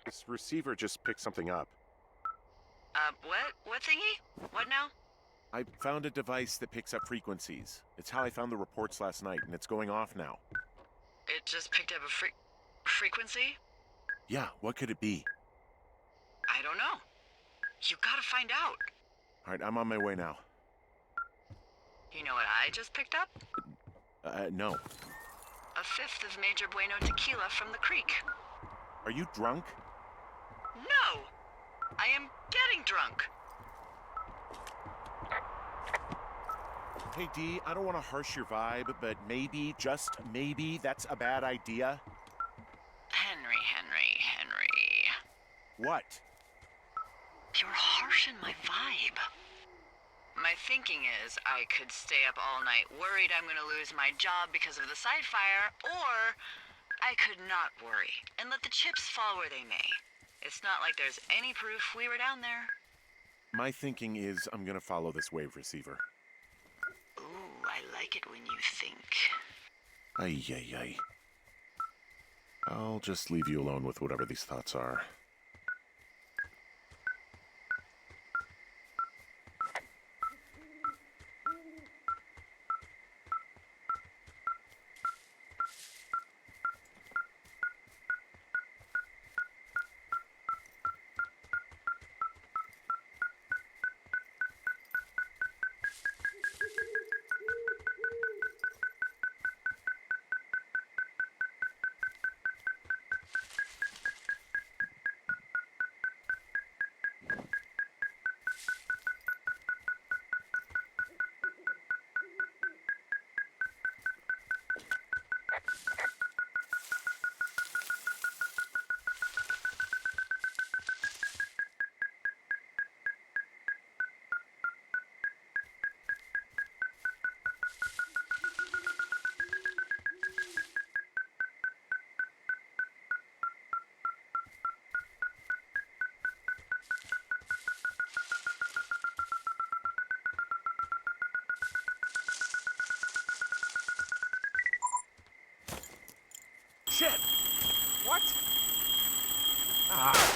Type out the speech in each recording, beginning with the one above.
This receiver just picked something up. What? What thingy? What now? I found a device that picks up frequencies. It's how I found the reports last night, and it's going off now. It just picked up a frequency? Yeah, what could it be? I don't know. You gotta find out. Alright, I'm on my way now. You know what I just picked up? No. A fifth of Major Bueno tequila from the creek. Are you drunk? No! I am getting drunk. Hey, Dee, I don't want to harsh your vibe, but maybe, just maybe, that's a bad idea. Henry. What? You're harshing my vibe. My thinking is I could stay up all night worried I'm gonna lose my job because of the side fire, or I could not worry and let the chips fall where they may. It's not like there's any proof we were down there. My thinking is I'm gonna follow this wave receiver. Ooh, I like it when you think. Ay. I'll just leave you alone with whatever these thoughts are. Shit! What? Ah!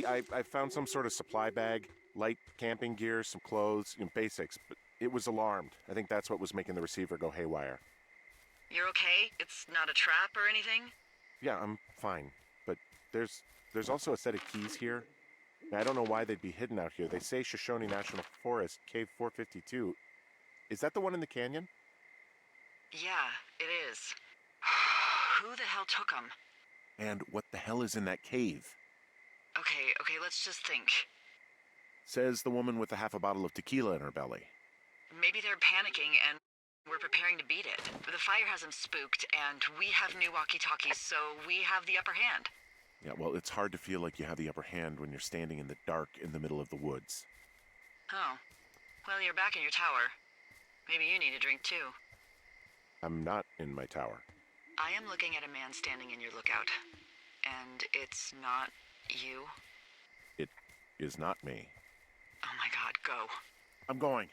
I found some sort of supply bag, light camping gear, some clothes, basics, but it was alarmed. I think that's what was making the receiver go haywire. You're okay? It's not a trap or anything? Yeah, I'm fine, but there's also a set of keys here. I don't know why they'd be hidden out here. They say Shoshone National Forest, Cave 452. Is that the one in the canyon? Yeah, it is. Who the hell took them? And what the hell is in that cave? Okay, let's just think. Says the woman with a half a bottle of tequila in her belly. Maybe they're panicking and we're preparing to beat it. The fire has them spooked, and we have new walkie-talkies, so we have the upper hand. Yeah, well, it's hard to feel like you have the upper hand when you're standing in the dark in the middle of the woods. Oh. Well, you're back in your tower. Maybe you need a drink, too. I'm not in my tower. I am looking at a man standing in your lookout. And it's not you? It is not me. Oh my God, go. I'm going.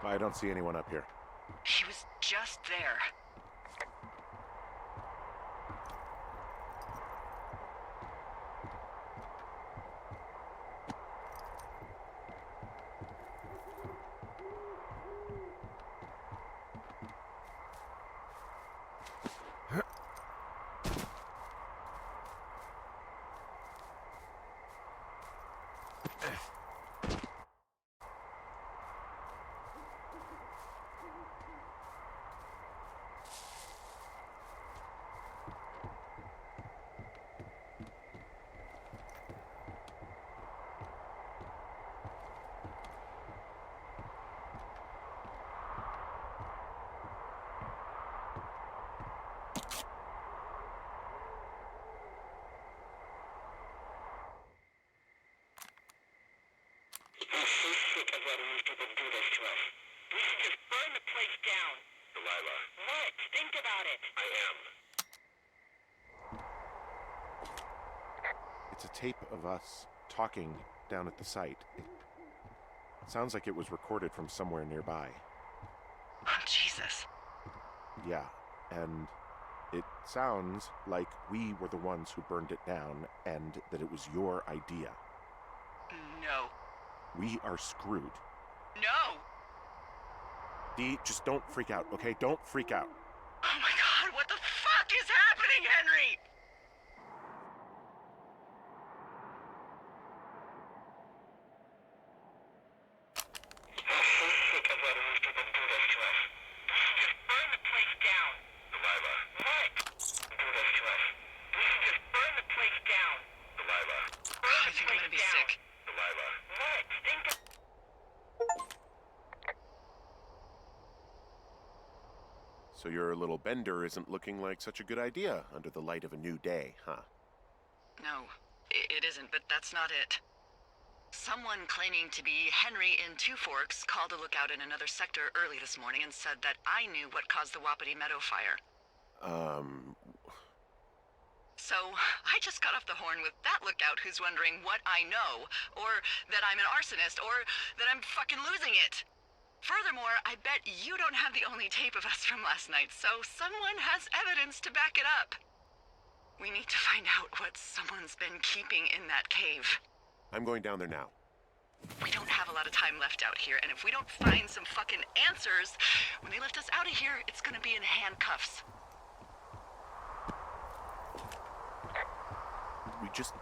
I don't see anyone up here. He was just there. us. We should just burn the place down. Delilah. What? Think about it. I am. It's a tape of us talking down at the site. It sounds like it was recorded from somewhere nearby. Oh, Jesus. Yeah, and it sounds like we were the ones who burned it down and that it was your idea. No. We are screwed. No! Dee, just don't freak out, okay? Don't freak out. Oh my God, what the fuck is happening, Henry? I'm so sick of letting these people do this to us. We should just burn the place down. Delilah. What? Do this to us. We should just burn the place down. Delilah. Burn I the think I'm place gonna be down. sick. Delilah. What? Think of... So your little bender isn't looking like such a good idea under the light of a new day, huh? No, it isn't, but that's not it. Someone claiming to be Henry in Two Forks called a lookout in another sector early this morning and said that I knew what caused the Wapiti Meadow fire. So, I just got off the horn with that lookout who's wondering what I know, or that I'm an arsonist, or that I'm fucking losing it. Furthermore, I bet you don't have the only tape of us from last night, so someone has evidence to back it up. We need to find out what someone's been keeping in that cave. I'm going down there now. We don't have a lot of time left out here, and if we don't find some fucking answers, when they lift us out of here, it's gonna be in handcuffs.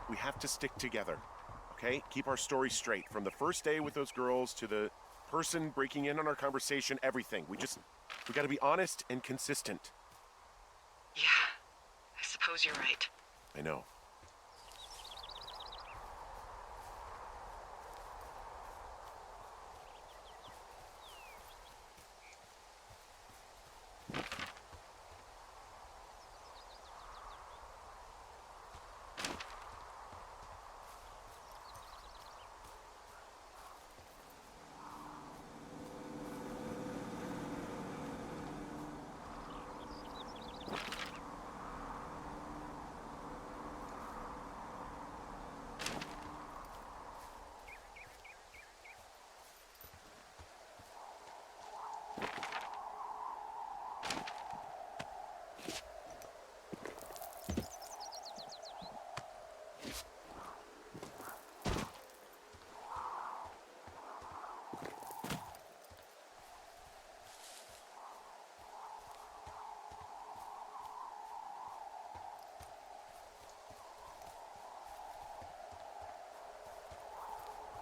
We have to stick together, okay? Keep our story straight. From the first day with those girls to the person breaking in on our conversation, everything. We gotta be honest and consistent. Yeah, I suppose you're right. I know.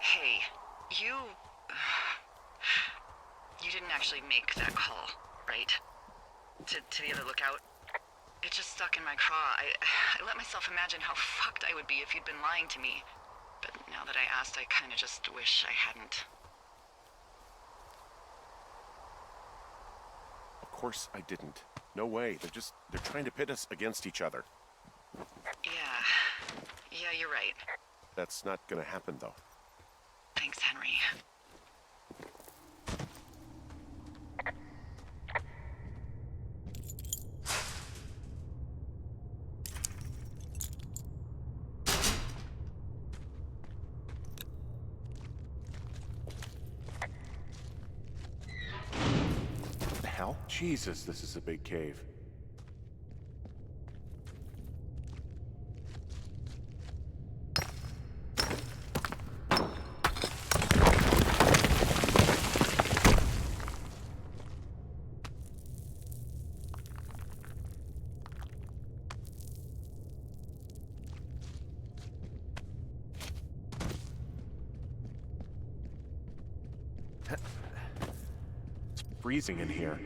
Hey, you didn't actually make that call, right? To the other lookout? It just stuck in my craw. I let myself imagine how fucked I would be if you'd been lying to me. But now that I asked, I kinda just wish I hadn't. Of course I didn't. No way. They're trying to pit us against each other. Yeah, you're right. That's not gonna happen, though. Thanks, Henry. What the hell? Jesus, this is a big cave. It's freezing in here.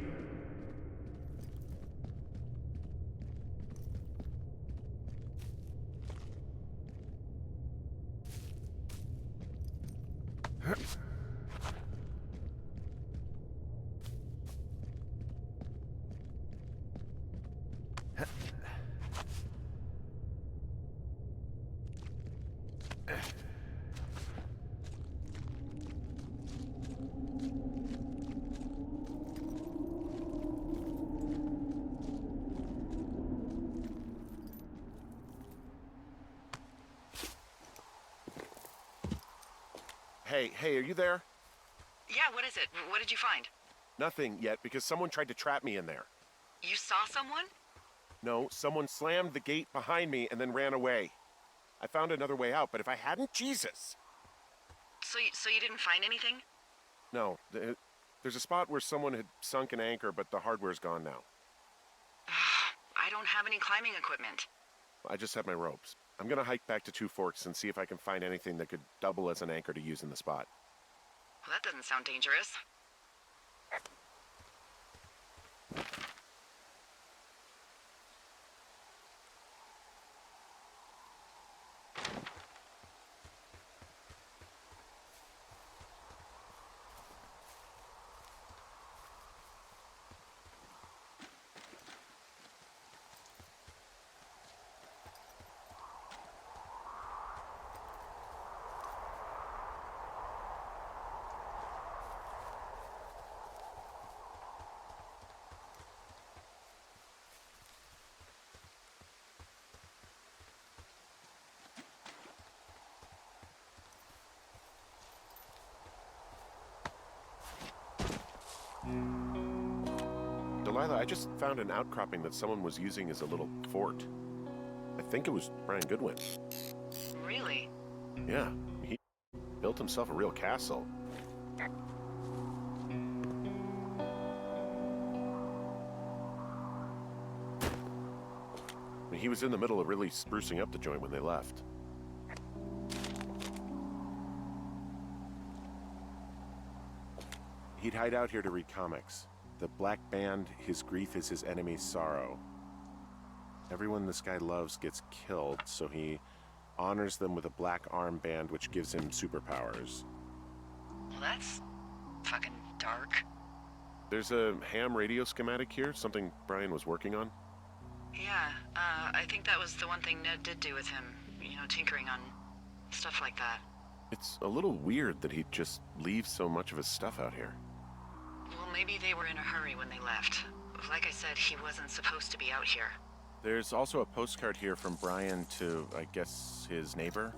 Hey, are you there? Yeah, what is it? What did you find? Nothing yet, because someone tried to trap me in there. You saw someone? No, someone slammed the gate behind me and then ran away. I found another way out, but if I hadn't, Jesus! So you didn't find anything? No, there's a spot where someone had sunk an anchor, but the hardware's gone now. I don't have any climbing equipment. I just have my ropes. I'm gonna hike back to Two Forks and see if I can find anything that could double as an anchor to use in the spot. Well, that doesn't sound dangerous. Delilah, I just found an outcropping that someone was using as a little fort. I think it was Brian Goodwin. Really? Yeah, he built himself a real castle. He was in the middle of really sprucing up the joint when they left. He'd hide out here to read comics. The Black Band, his grief is his enemy's sorrow. Everyone this guy loves gets killed, so he honors them with a black armband which gives him superpowers. Well, that's fucking dark. There's a ham radio schematic here, something Brian was working on. Yeah, I think that was the one thing Ned did do with him. You know, tinkering on stuff like that. It's a little weird that he'd just leave so much of his stuff out here. Well, maybe they were in a hurry when they left. Like I said, he wasn't supposed to be out here. There's also a postcard here from Brian to, I guess, his neighbor.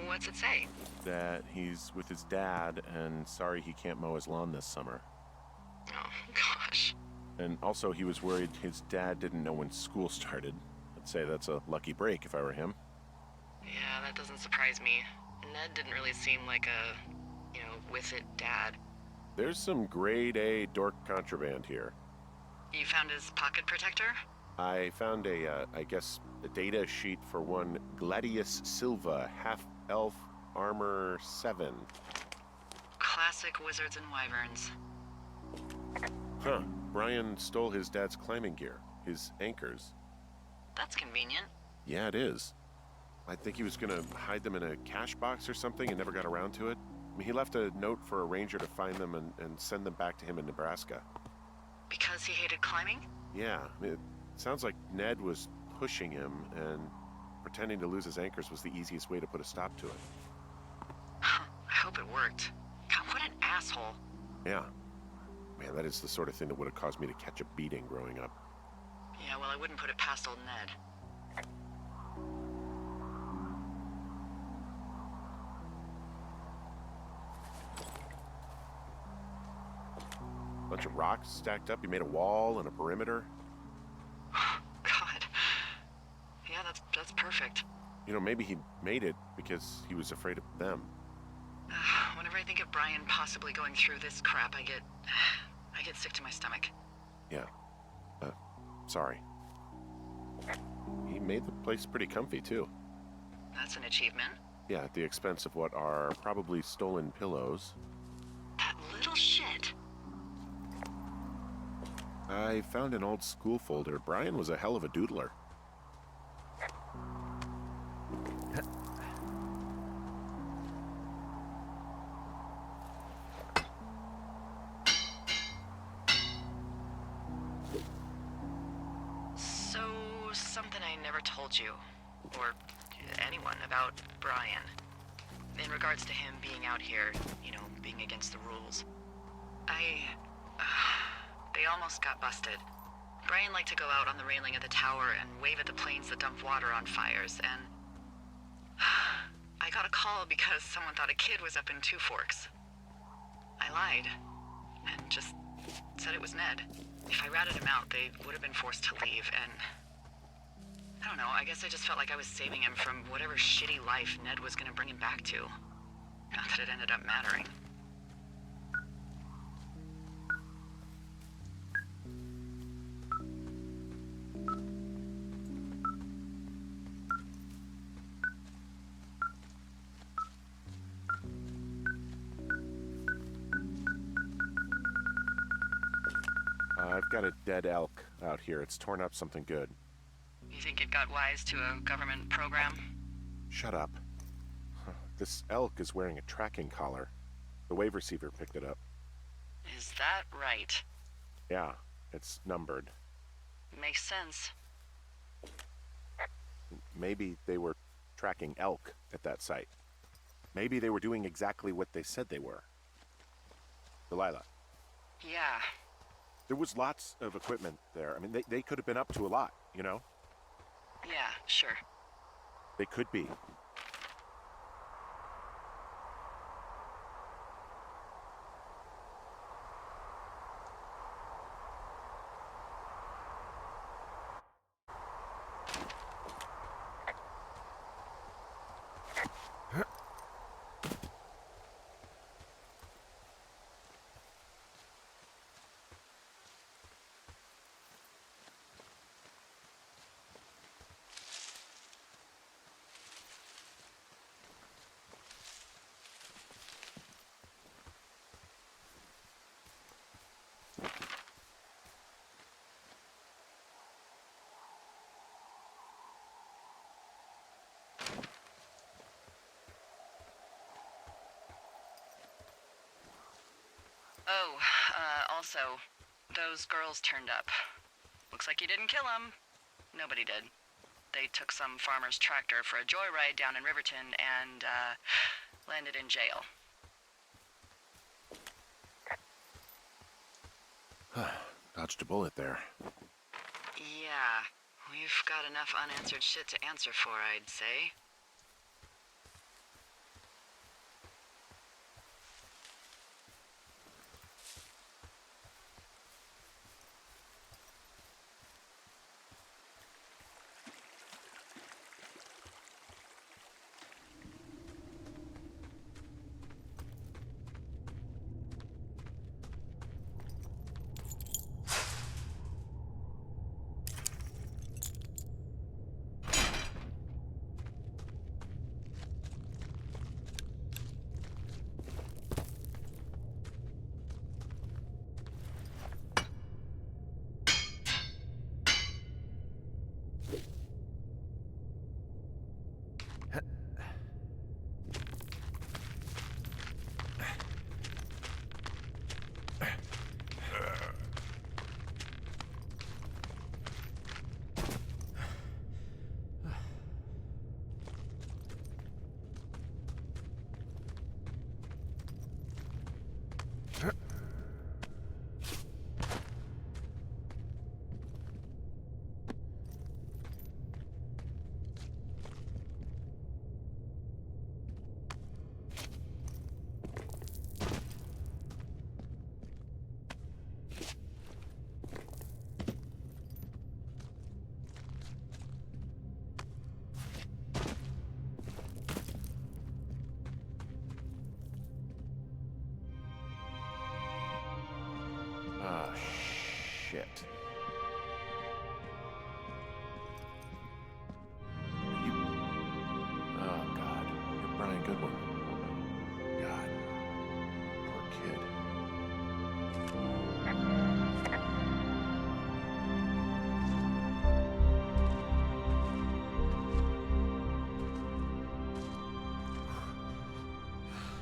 What's it say? That he's with his dad and sorry he can't mow his lawn this summer. Oh, gosh. And also he was worried his dad didn't know when school started. I'd say that's a lucky break if I were him. Yeah, that doesn't surprise me. Ned didn't really seem like a, with it dad. There's some grade A dork contraband here. You found his pocket protector? I found a data sheet for one Gladius Silva, half-elf armor 7. Classic wizards and wyverns. Huh. Brian stole his dad's climbing gear, his anchors. That's convenient. Yeah, it is. I think he was gonna hide them in a cash box or something and never got around to it. I mean, he left a note for a ranger to find them and send them back to him in Nebraska. Because he hated climbing? Yeah, I mean, it sounds like Ned was pushing him, and pretending to lose his anchors was the easiest way to put a stop to it. I hope it worked. God, what an asshole. Yeah. Man, that is the sort of thing that would have caused me to catch a beating growing up. Yeah, well, I wouldn't put it past old Ned. Bunch of rocks stacked up. You made a wall and a perimeter. God. Yeah, that's perfect. You know, maybe he made it because he was afraid of them. Whenever I think of Brian possibly going through this crap, I get sick to my stomach. Yeah. Sorry. He made the place pretty comfy, too. That's an achievement. Yeah, at the expense of what are probably stolen pillows. That little shit. I found an old school folder. Brian was a hell of a doodler. So, something I never told you, or anyone, about Brian. In regards to him being out here, being against the rules. They almost got busted. Brian liked to go out on the railing of the tower and wave at the planes that dump water on fires, and I got a call because someone thought a kid was up in Two Forks. I lied and just said it was Ned. If I ratted him out, they would have been forced to leave, and I don't know, I guess I just felt like I was saving him from whatever shitty life Ned was gonna bring him back to. Not that it ended up mattering. I've got a dead elk out here. It's torn up something good. You think it got wise to a government program? Shut up. This elk is wearing a tracking collar. The wave receiver picked it up. Is that right? Yeah, it's numbered. Makes sense. Maybe they were tracking elk at that site. Maybe they were doing exactly what they said they were. Delilah. Yeah. There was lots of equipment there. I mean, they could have been up to a lot, you know? Yeah, sure. They could be. Oh, also, those girls turned up. Looks like you didn't kill them. Nobody did. They took some farmer's tractor for a joyride down in Riverton and, landed in jail. Dodged a bullet there. Yeah, we've got enough unanswered shit to answer for, I'd say. Ah, shit. You... Oh, God. You're Brian Goodwin. God. Poor kid.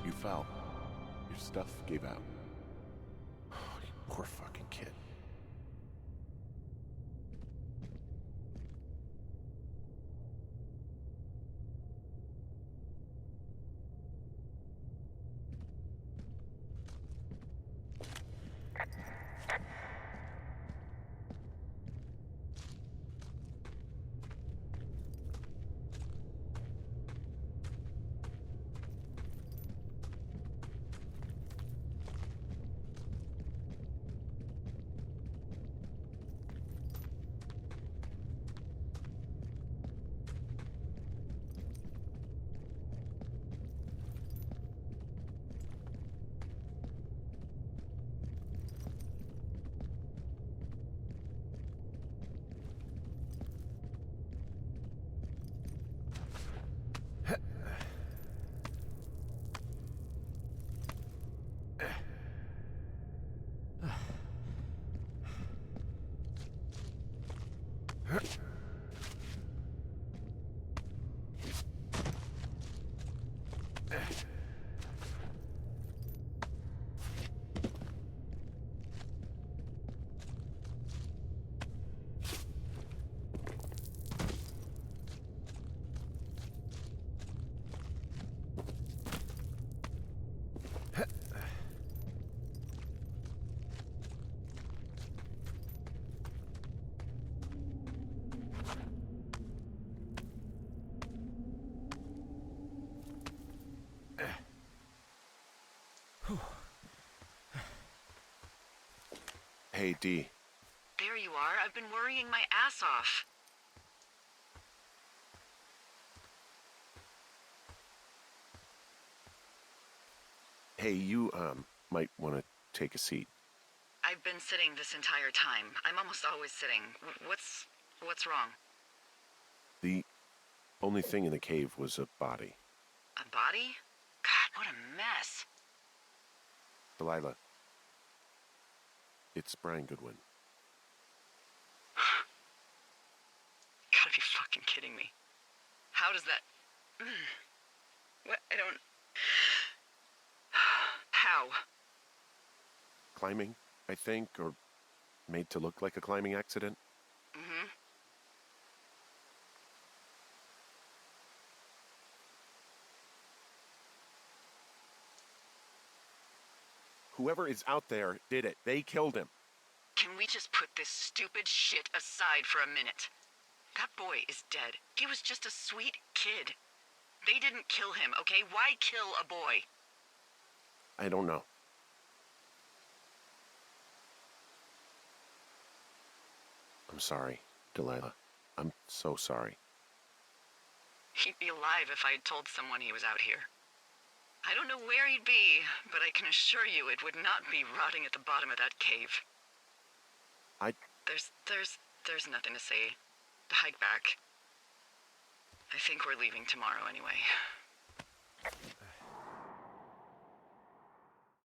You fell. Your stuff gave out. Oh, you poor fucking kid. Hey, D. There you are. I've been worrying my ass off. Hey, you, might want to take a seat. I've been sitting this entire time. I'm almost always sitting. What's wrong? The only thing in the cave was a body. A body? God, what a mess. Delilah. It's Brian Goodwin. Gotta be fucking kidding me. How does that... What? I don't... How? Climbing, I think, or made to look like a climbing accident. Mm-hmm. Whoever is out there did it. They killed him. Can we just put this stupid shit aside for a minute? That boy is dead. He was just a sweet kid. They didn't kill him, okay? Why kill a boy? I don't know. I'm sorry, Delilah. I'm so sorry. He'd be alive if I had told someone he was out here. I don't know where he'd be, but I can assure you it would not be rotting at the bottom of that cave. There's nothing to say. Hike back. I think we're leaving tomorrow anyway.